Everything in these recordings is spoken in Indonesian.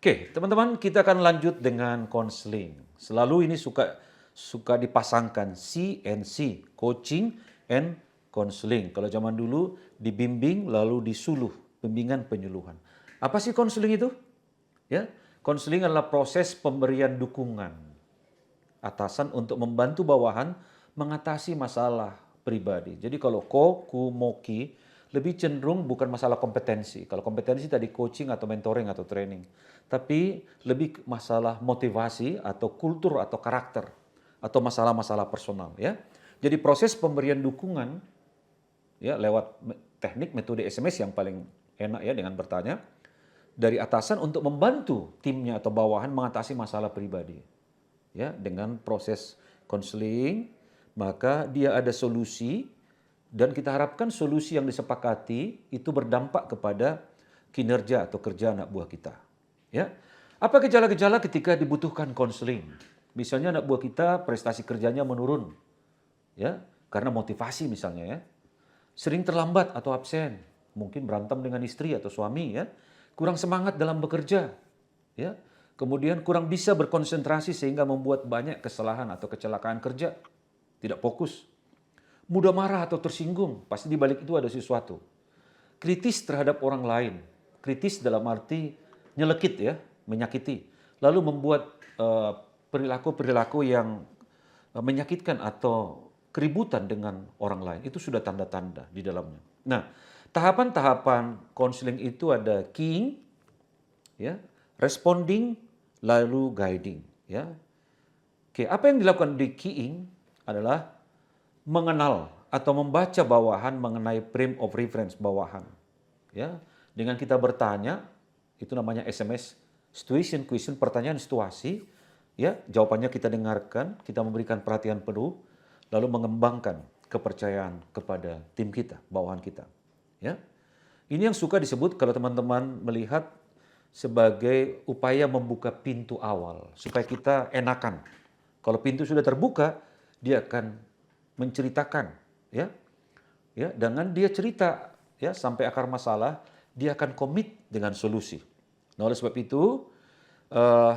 Oke, teman-teman, kita akan lanjut dengan konseling. Selalu ini suka dipasangkan C and C, coaching and counseling. Kalau zaman dulu dibimbing lalu disuluh, bimbingan penyuluhan. Apa sih konseling itu? Ya, konseling adalah proses pemberian dukungan atasan untuk membantu bawahan mengatasi masalah pribadi. Jadi kalau koku, moki, lebih cenderung bukan masalah kompetensi. Kalau kompetensi tadi coaching atau mentoring atau training. Tapi lebih masalah motivasi atau kultur atau karakter. Atau masalah-masalah personal ya. Jadi proses pemberian dukungan ya lewat teknik metode SMS yang paling enak ya dengan bertanya dari atasan untuk membantu timnya atau bawahan mengatasi masalah pribadi ya dengan proses konseling, maka dia ada solusi dan kita harapkan solusi yang disepakati itu berdampak kepada kinerja atau kerja anak buah kita. Ya. Apa gejala-gejala ketika dibutuhkan konseling? Misalnya anak buah kita prestasi kerjanya menurun. Ya, karena motivasi misalnya ya. Sering terlambat atau absen, mungkin berantem dengan istri atau suami ya. Kurang semangat dalam bekerja. Ya. Kemudian kurang bisa berkonsentrasi sehingga membuat banyak kesalahan atau kecelakaan kerja. Tidak fokus. Mudah marah atau tersinggung, pasti di balik itu ada sesuatu. Kritis terhadap orang lain. Kritis dalam arti nyelekit ya, menyakiti. Lalu membuat perilaku-perilaku yang menyakitkan atau keributan dengan orang lain. Itu sudah tanda-tanda di dalamnya. Nah, tahapan-tahapan konseling itu ada keying, ya, responding, lalu guiding. Ya. Oke, apa yang dilakukan di keying adalah mengenal atau membaca bawahan mengenai frame of reference bawahan. Ya, dengan kita bertanya, itu namanya SMS, situation question, pertanyaan situasi, ya, jawabannya kita dengarkan, kita memberikan perhatian penuh, lalu mengembangkan kepercayaan kepada tim kita, bawahan kita. Ya. Ini yang suka disebut kalau teman-teman melihat sebagai upaya membuka pintu awal supaya kita enakan. Kalau pintu sudah terbuka, dia akan menceritakan, ya, ya, dengan dia cerita, ya, sampai akar masalah, dia akan komit dengan solusi. Nah, oleh sebab itu, eh,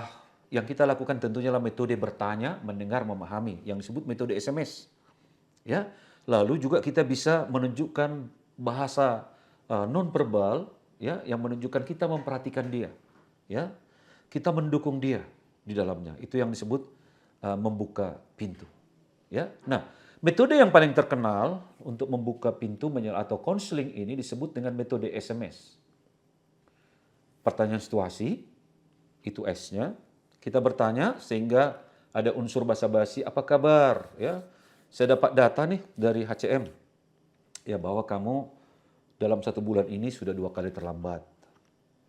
yang kita lakukan tentunya adalah metode bertanya, mendengar, memahami, yang disebut metode SMS, ya. Lalu juga kita bisa menunjukkan bahasa non-verbal, ya, yang menunjukkan kita memperhatikan dia, ya, kita mendukung dia di dalamnya. Itu yang disebut membuka pintu. Ya. Nah, metode yang paling terkenal untuk membuka pintu atau konseling ini disebut dengan metode SMS. Pertanyaan situasi, itu S-nya. Kita bertanya sehingga ada unsur basa-basi, apa kabar? Ya, saya dapat data nih dari HCM, ya, bahwa kamu dalam 1 bulan ini sudah 2 kali terlambat.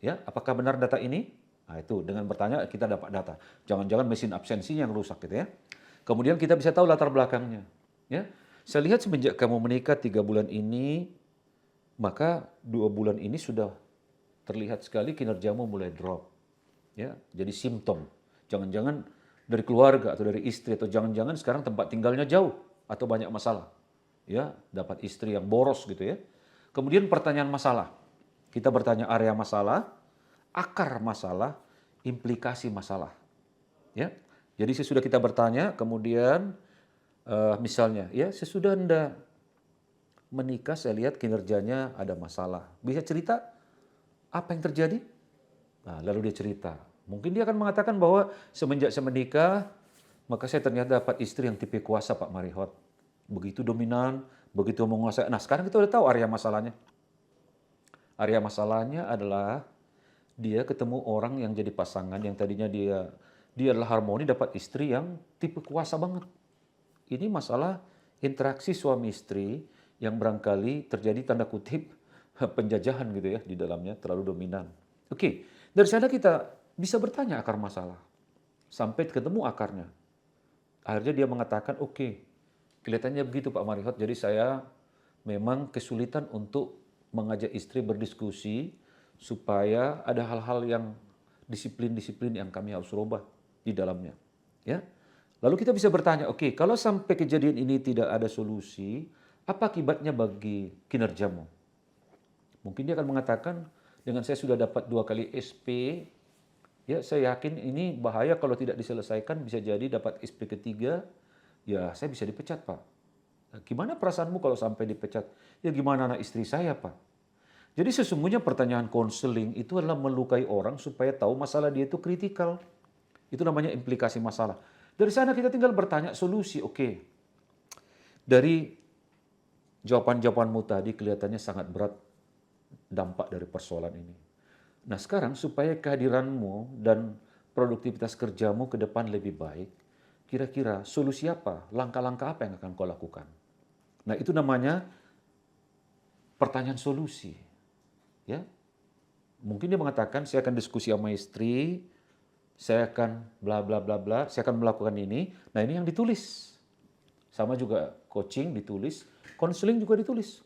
Ya, apakah benar data ini? Nah, itu dengan bertanya kita dapat data. Jangan-jangan mesin absensinya yang rusak gitu ya. Kemudian kita bisa tahu latar belakangnya. Ya, saya lihat semenjak kamu menikah 3 bulan ini, maka 2 bulan ini sudah terlihat sekali kinerjamu mulai drop. Ya, jadi simptom. Jangan-jangan dari keluarga atau dari istri atau jangan-jangan sekarang tempat tinggalnya jauh atau banyak masalah. Ya, dapat istri yang boros gitu ya. Kemudian pertanyaan masalah. Kita bertanya area masalah, akar masalah, implikasi masalah. Ya, jadi sesudah kita bertanya, kemudian misalnya, ya sesudah Anda menikah saya lihat kinerjanya ada masalah. Bisa cerita apa yang terjadi? Nah, lalu dia cerita. Mungkin dia akan mengatakan bahwa semenjak saya menikah, maka saya ternyata dapat istri yang tipe kuasa Pak Marihot. Begitu dominan, begitu menguasai. Nah, sekarang kita udah tahu area masalahnya. Area masalahnya adalah dia ketemu orang yang jadi pasangan yang tadinya dia adalah harmoni, dapat istri yang tipe kuasa banget. Ini masalah interaksi suami istri yang barangkali terjadi tanda kutip penjajahan gitu ya di dalamnya, terlalu dominan. Oke, dari sana kita bisa bertanya akar masalah sampai ketemu akarnya. Akhirnya dia mengatakan, oke, kelihatannya begitu Pak Marihot, jadi saya memang kesulitan untuk mengajak istri berdiskusi supaya ada hal-hal yang disiplin-disiplin yang kami harus rubah di dalamnya. Ya. Lalu kita bisa bertanya, oke, kalau sampai kejadian ini tidak ada solusi, apa akibatnya bagi kinerjamu? Mungkin dia akan mengatakan, dengan saya sudah dapat 2 kali SP, Ya, saya yakin ini bahaya kalau tidak diselesaikan, bisa jadi dapat SP ketiga, ya saya bisa dipecat, Pak. Nah, gimana perasaanmu kalau sampai dipecat? Ya gimana anak istri saya, Pak? Jadi sesungguhnya pertanyaan konseling itu adalah melukai orang supaya tahu masalah dia itu kritikal. Itu namanya implikasi masalah. Dari sana kita tinggal bertanya solusi. Oke, dari jawaban-jawabanmu tadi kelihatannya sangat berat dampak dari persoalan ini. Nah sekarang supaya kehadiranmu dan produktivitas kerjamu ke depan lebih baik, kira-kira solusi apa, langkah-langkah apa yang akan kau lakukan? Nah itu namanya pertanyaan solusi. Ya, mungkin dia mengatakan saya akan diskusi sama istri, saya akan bla bla bla bla, saya akan melakukan ini. Nah ini yang ditulis. Sama juga coaching ditulis, konseling juga ditulis.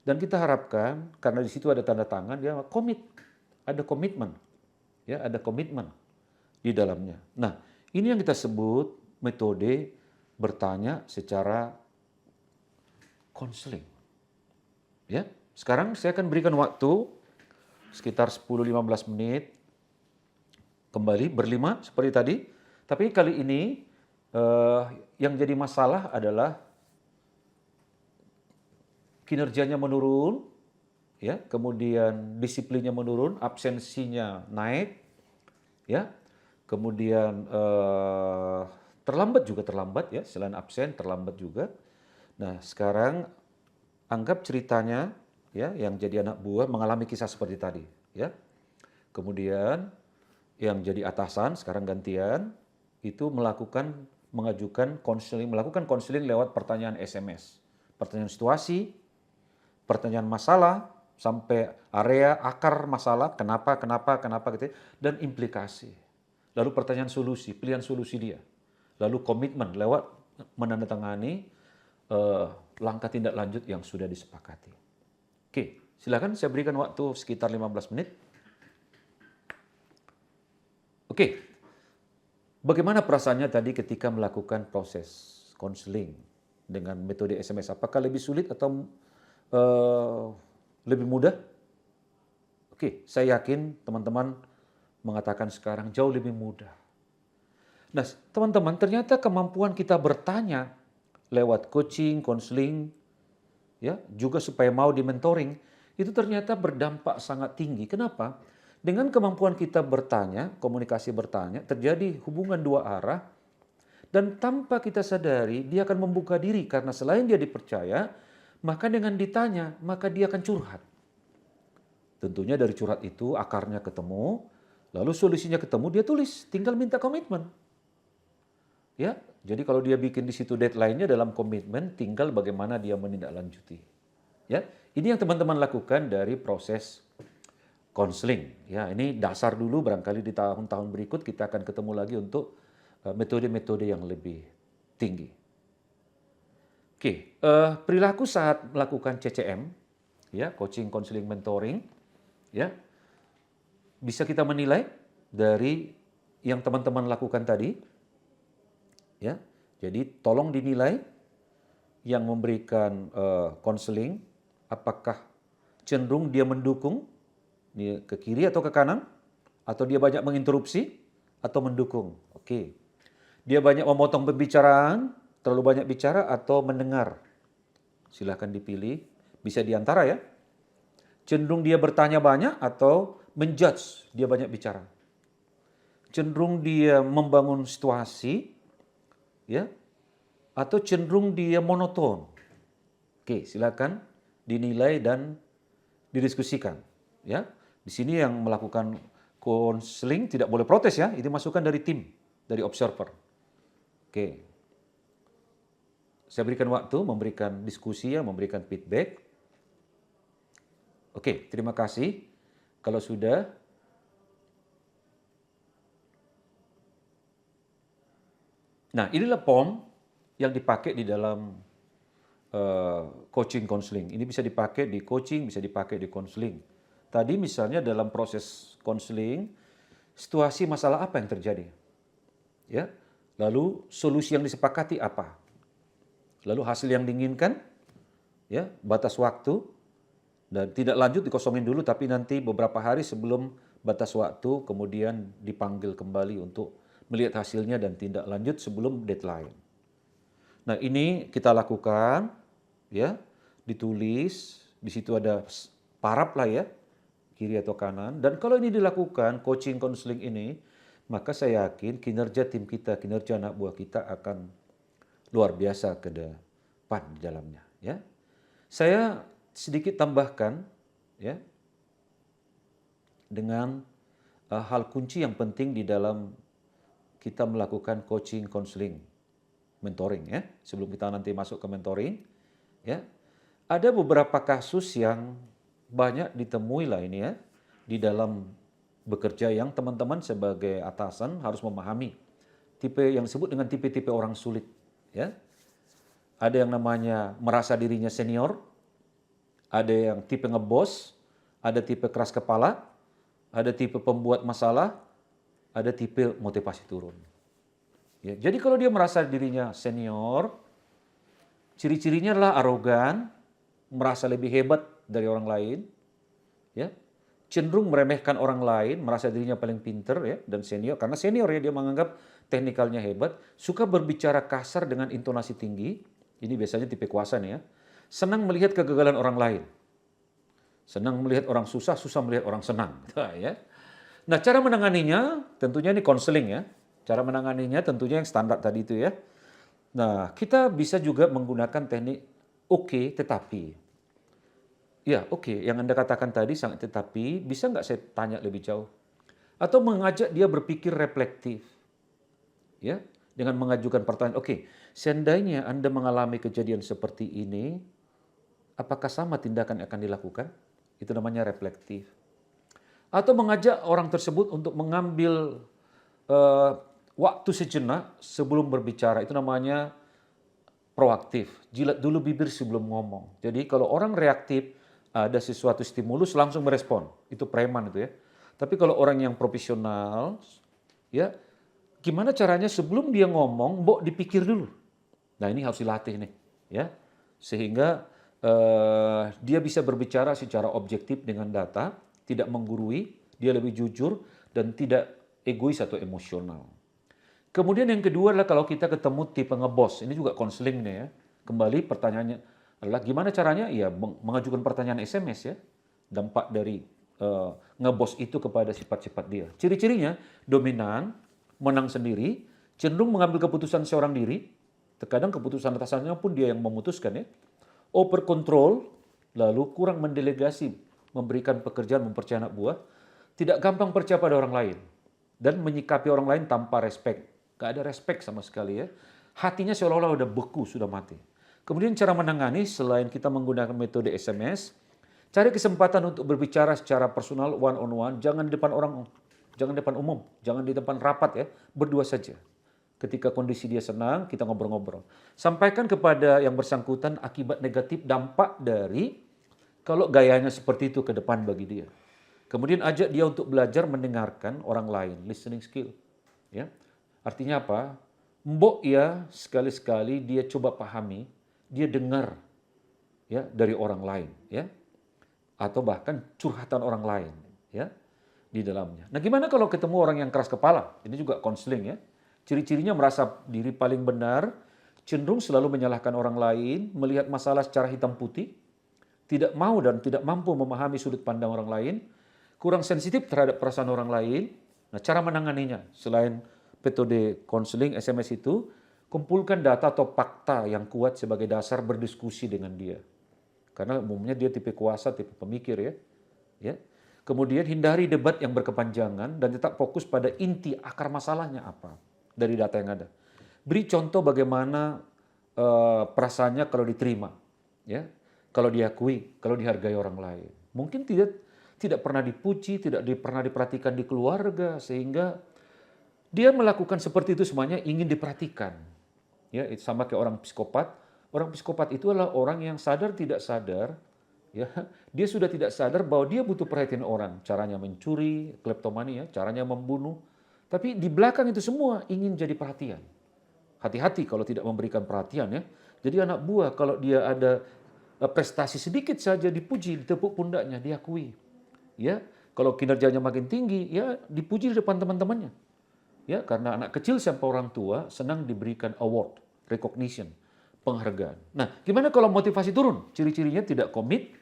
Dan kita harapkan karena di situ ada tanda tangan, dia komit, ada komitmen, ya ada komitmen di dalamnya. Nah ini yang kita sebut metode bertanya secara konseling. Ya, sekarang saya akan berikan waktu sekitar 10-15 menit kembali berlima seperti tadi. Tapi kali ini yang jadi masalah adalah kinerjanya menurun, ya, kemudian disiplinnya menurun, absensinya naik, ya, kemudian terlambat ya, selain absen terlambat juga. Nah sekarang anggap ceritanya, ya, yang jadi anak buah mengalami kisah seperti tadi, ya. Kemudian yang jadi atasan sekarang gantian itu melakukan konseling lewat pertanyaan SMS, pertanyaan situasi, pertanyaan masalah sampai area akar masalah, kenapa gitu, dan implikasi. Lalu pertanyaan solusi, pilihan solusi dia. Lalu komitmen lewat menandatangani langkah tindak lanjut yang sudah disepakati. Oke, silakan saya berikan waktu sekitar 15 menit. Oke, bagaimana perasaannya tadi ketika melakukan proses konseling dengan metode SMS? Apakah lebih sulit atau lebih mudah? Oke, saya yakin teman-teman mengatakan sekarang jauh lebih mudah. Nah, teman-teman, ternyata kemampuan kita bertanya lewat coaching, konseling, ya, juga supaya mau di-mentoring, itu ternyata berdampak sangat tinggi. Kenapa? Dengan kemampuan kita bertanya, komunikasi bertanya, terjadi hubungan dua arah, dan tanpa kita sadari, dia akan membuka diri, karena selain dia dipercaya, maka dengan ditanya, maka dia akan curhat. Tentunya dari curhat itu akarnya ketemu, lalu solusinya ketemu, dia tulis, tinggal minta komitmen. Ya, jadi kalau dia bikin di situ deadline-nya dalam komitmen, tinggal bagaimana dia menindaklanjuti. Ya, ini yang teman-teman lakukan dari proses konseling. Ya, ini dasar dulu, barangkali di tahun-tahun berikut kita akan ketemu lagi untuk metode-metode yang lebih tinggi. Oke, perilaku saat melakukan CCM, ya, coaching, counseling, mentoring, ya, bisa kita menilai dari yang teman-teman lakukan tadi, ya. Jadi tolong dinilai yang memberikan konseling, apakah cenderung dia mendukung ke kiri atau ke kanan, atau dia banyak menginterupsi atau mendukung. Oke. Dia banyak memotong pembicaraan, terlalu banyak bicara atau mendengar. Silahkan dipilih, bisa diantara ya. Cenderung dia bertanya banyak atau menjudge dia banyak bicara. Cenderung dia membangun situasi, ya, atau cenderung dia monoton. Oke, silakan dinilai dan didiskusikan. Ya, di sini yang melakukan konseling tidak boleh protes ya. Itu masukan dari tim, dari observer. Oke, saya berikan waktu, memberikan diskusi ya, memberikan feedback. Oke, terima kasih. Kalau sudah, nah inilah form yang dipakai di dalam coaching konseling. Ini bisa dipakai di coaching, bisa dipakai di konseling. Tadi misalnya dalam proses konseling, situasi masalah apa yang terjadi? Ya. Lalu solusi yang disepakati apa? Lalu hasil yang diinginkan, ya, batas waktu, dan tidak lanjut dikosongin dulu, tapi nanti beberapa hari sebelum batas waktu, kemudian dipanggil kembali untuk melihat hasilnya dan tindak lanjut sebelum deadline. Nah, ini kita lakukan, ya, ditulis, di situ ada paraf lah ya, kiri atau kanan. Dan kalau ini dilakukan, coaching counseling ini, maka saya yakin kinerja tim kita, kinerja anak buah kita akan luar biasa ke depan di dalamnya. Ya, saya sedikit tambahkan, ya, dengan hal kunci yang penting di dalam kita melakukan coaching counseling, mentoring ya. Sebelum kita nanti masuk ke mentoring, ya, ada beberapa kasus yang banyak ditemui lah ini ya di dalam bekerja yang teman-teman sebagai atasan harus memahami tipe yang disebut dengan tipe-tipe orang sulit ya. Ada yang namanya merasa dirinya senior, ada yang tipe ngebos, ada tipe keras kepala, ada tipe pembuat masalah, ada tipe motivasi turun. Ya, jadi kalau dia merasa dirinya senior, ciri-cirinya adalah arogan, merasa lebih hebat dari orang lain, ya, cenderung meremehkan orang lain, merasa dirinya paling pinter ya dan senior karena senior ya dia menganggap teknikalnya hebat, suka berbicara kasar dengan intonasi tinggi. Ini biasanya tipe kuasa nih ya. Senang melihat kegagalan orang lain. Senang melihat orang susah, susah melihat orang senang. Ya. Nah, cara menanganinya tentunya ini konseling ya. Cara menanganinya tentunya yang standar tadi itu ya. Nah, kita bisa juga menggunakan teknik oke, tetapi. Ya, oke, yang Anda katakan tadi sangat tetapi, bisa nggak saya tanya lebih jauh? Atau mengajak dia berpikir reflektif. Ya, dengan mengajukan pertanyaan, oke, seandainya Anda mengalami kejadian seperti ini, apakah sama tindakan yang akan dilakukan? Itu namanya reflektif. Atau mengajak orang tersebut untuk mengambil waktu sejenak sebelum berbicara. Itu namanya proaktif. Jilat dulu bibir sebelum ngomong. Jadi kalau orang reaktif, ada sesuatu stimulus langsung merespon. Itu preman itu ya. Tapi kalau orang yang profesional, ya gimana caranya sebelum dia ngomong, mbok dipikir dulu. Nah ini harus dilatih nih, ya sehingga dia bisa berbicara secara objektif dengan data, tidak menggurui, dia lebih jujur dan tidak egois atau emosional. Kemudian yang kedua adalah kalau kita ketemu tipe ngebos, ini juga konseling nih ya. Kembali pertanyaannya adalah gimana caranya? Ya mengajukan pertanyaan SMS ya. Dampak dari ngebos itu kepada sifat-sifat dia. Ciri-cirinya dominan, menang sendiri, cenderung mengambil keputusan seorang diri, terkadang keputusan atasannya pun dia yang memutuskan ya. Over control, lalu kurang mendelegasi, memberikan pekerjaan, mempercayai anak buah, tidak gampang percaya pada orang lain, dan menyikapi orang lain tanpa respect. Gak ada respect sama sekali ya. Hatinya seolah-olah udah beku, sudah mati. Kemudian cara menangani, selain kita menggunakan metode SMS, cari kesempatan untuk berbicara secara personal, one on one, jangan di depan orang, jangan di depan umum, jangan di depan rapat ya, berdua saja. Ketika kondisi dia senang, kita ngobrol-ngobrol. Sampaikan kepada yang bersangkutan akibat negatif dampak dari kalau gayanya seperti itu ke depan bagi dia. Kemudian ajak dia untuk belajar mendengarkan orang lain, listening skill. Ya, artinya apa? Mbok ya sekali-sekali dia coba pahami, dia dengar ya dari orang lain, ya, atau bahkan curhatan orang lain, ya, di dalamnya. Nah, gimana kalau ketemu orang yang keras kepala? Ini juga konseling ya. Ciri-cirinya merasa diri paling benar, cenderung selalu menyalahkan orang lain, melihat masalah secara hitam putih, tidak mau dan tidak mampu memahami sudut pandang orang lain, kurang sensitif terhadap perasaan orang lain. Nah, cara menanganinya, selain metode konseling SMS itu, kumpulkan data atau fakta yang kuat sebagai dasar berdiskusi dengan dia. Karena umumnya dia tipe kuasa, tipe pemikir ya. Ya. Kemudian hindari debat yang berkepanjangan dan tetap fokus pada inti akar masalahnya apa dari data yang ada. Beri contoh bagaimana perasaannya kalau diterima, ya, kalau diakui, kalau dihargai orang lain. Mungkin tidak pernah dipuji, tidak pernah diperhatikan di keluarga, sehingga dia melakukan seperti itu semuanya ingin diperhatikan. Ya, itu sama kayak orang psikopat. Orang psikopat itu adalah orang yang sadar tidak sadar, ya, dia sudah tidak sadar bahwa dia butuh perhatian orang. Caranya mencuri, kleptomania, caranya membunuh. Tapi di belakang itu semua ingin jadi perhatian. Hati-hati kalau tidak memberikan perhatian ya. Jadi anak buah kalau dia ada prestasi sedikit saja dipuji, ditepuk pundaknya, diakui. Ya, Kalau kinerjanya makin tinggi, ya dipuji di depan teman-temannya. Ya, karena anak kecil sampai orang tua senang diberikan award, recognition, penghargaan. Nah, gimana kalau motivasi turun? Ciri-cirinya tidak komit,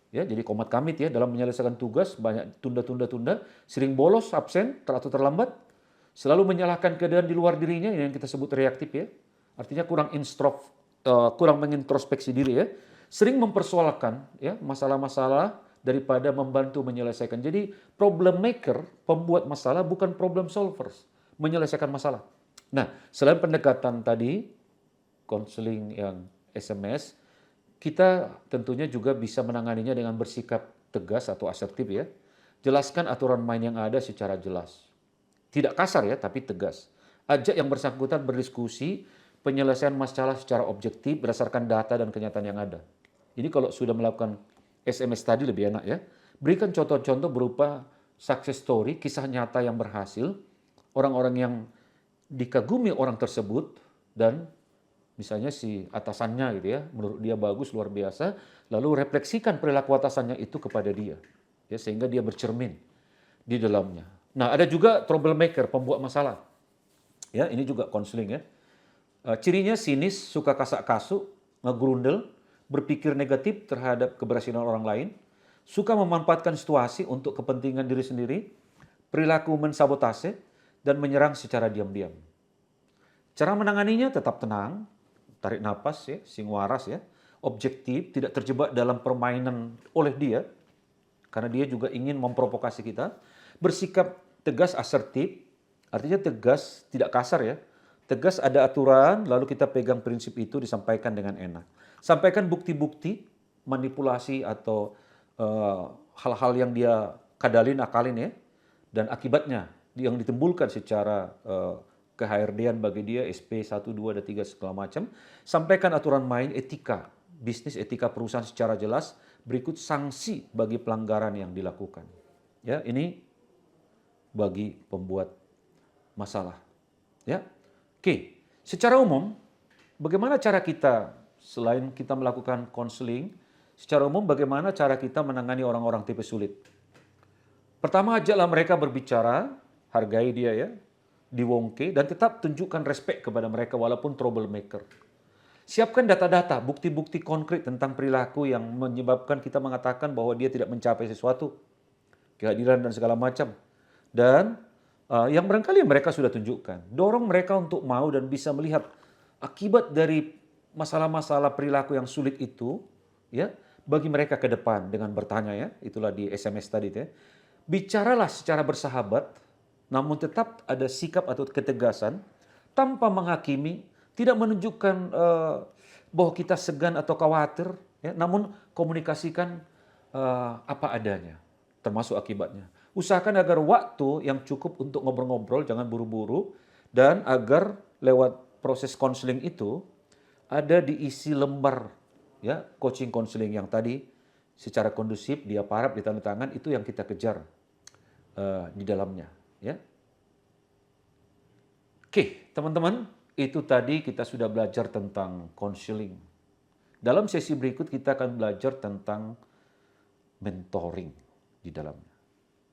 ya, jadi komat kamit ya dalam menyelesaikan tugas, banyak tunda-tunda-tunda, sering bolos, absen, atau terlambat, selalu menyalahkan keadaan di luar dirinya, yang kita sebut reaktif ya. Artinya kurang mengintrospeksi diri ya. Sering mempersoalkan ya masalah-masalah daripada membantu menyelesaikan. Jadi problem maker, pembuat masalah, bukan problem solvers, menyelesaikan masalah. Nah, selain pendekatan tadi, konseling yang SMS, kita tentunya juga bisa menanganinya dengan bersikap tegas atau asertif ya. Jelaskan aturan main yang ada secara jelas. Tidak kasar ya, tapi tegas. Ajak yang bersangkutan berdiskusi, penyelesaian masalah secara objektif berdasarkan data dan kenyataan yang ada. Ini kalau sudah melakukan SMS tadi lebih enak ya. Berikan contoh-contoh berupa success story, kisah nyata yang berhasil, orang-orang yang dikagumi orang tersebut, dan misalnya si atasannya gitu ya, menurut dia bagus, luar biasa, lalu refleksikan perilaku atasannya itu kepada dia, ya, sehingga dia bercermin di dalamnya. Nah, ada juga troublemaker, pembuat masalah. Ya, ini juga konseling ya. Cirinya sinis, suka kasak-kasuk, ngegrundel, berpikir negatif terhadap keberhasilan orang lain, suka memanfaatkan situasi untuk kepentingan diri sendiri, perilaku mensabotase, dan menyerang secara diam-diam. Cara menanganinya tetap tenang, tarik napas ya, sing waras ya, objektif, tidak terjebak dalam permainan oleh dia, karena dia juga ingin memprovokasi kita, bersikap tegas asertif, artinya tegas, tidak kasar ya, tegas ada aturan, lalu kita pegang prinsip itu disampaikan dengan enak. Sampaikan bukti-bukti, manipulasi atau hal-hal yang dia akalin ya, dan akibatnya yang ditimbulkan secara ke-HRD-an bagi dia, SP 1, 2, dan 3 segala macam. Sampaikan aturan main, etika bisnis, etika perusahaan secara jelas, berikut sanksi bagi pelanggaran yang dilakukan. Ya, ini bagi pembuat masalah. Ya. Oke, secara umum bagaimana cara kita selain kita melakukan konseling, secara umum bagaimana cara kita menangani orang-orang tipe sulit? Pertama, ajaklah mereka berbicara, hargai dia ya, diwongke, dan tetap tunjukkan respek kepada mereka walaupun troublemaker. Siapkan data-data, bukti-bukti konkret tentang perilaku yang menyebabkan kita mengatakan bahwa dia tidak mencapai sesuatu, kehadiran dan segala macam. Dan yang barangkali mereka sudah tunjukkan. Dorong mereka untuk mau dan bisa melihat akibat dari masalah-masalah perilaku yang sulit itu, ya, bagi mereka ke depan dengan bertanya ya, itulah di SMS tadi ya. Bicaralah secara bersahabat, namun tetap ada sikap atau ketegasan tanpa menghakimi, tidak menunjukkan bahwa kita segan atau khawatir, ya, namun komunikasikan apa adanya, termasuk akibatnya. Usahakan agar waktu yang cukup untuk ngobrol-ngobrol, jangan buru-buru, dan agar lewat proses konseling itu ada diisi lembar ya coaching konseling yang tadi secara kondusif, dia parap, ditanda tangan, itu yang kita kejar di dalamnya. Ya. Oke, teman-teman, itu tadi kita sudah belajar tentang konseling. Dalam sesi berikut kita akan belajar tentang mentoring di dalamnya.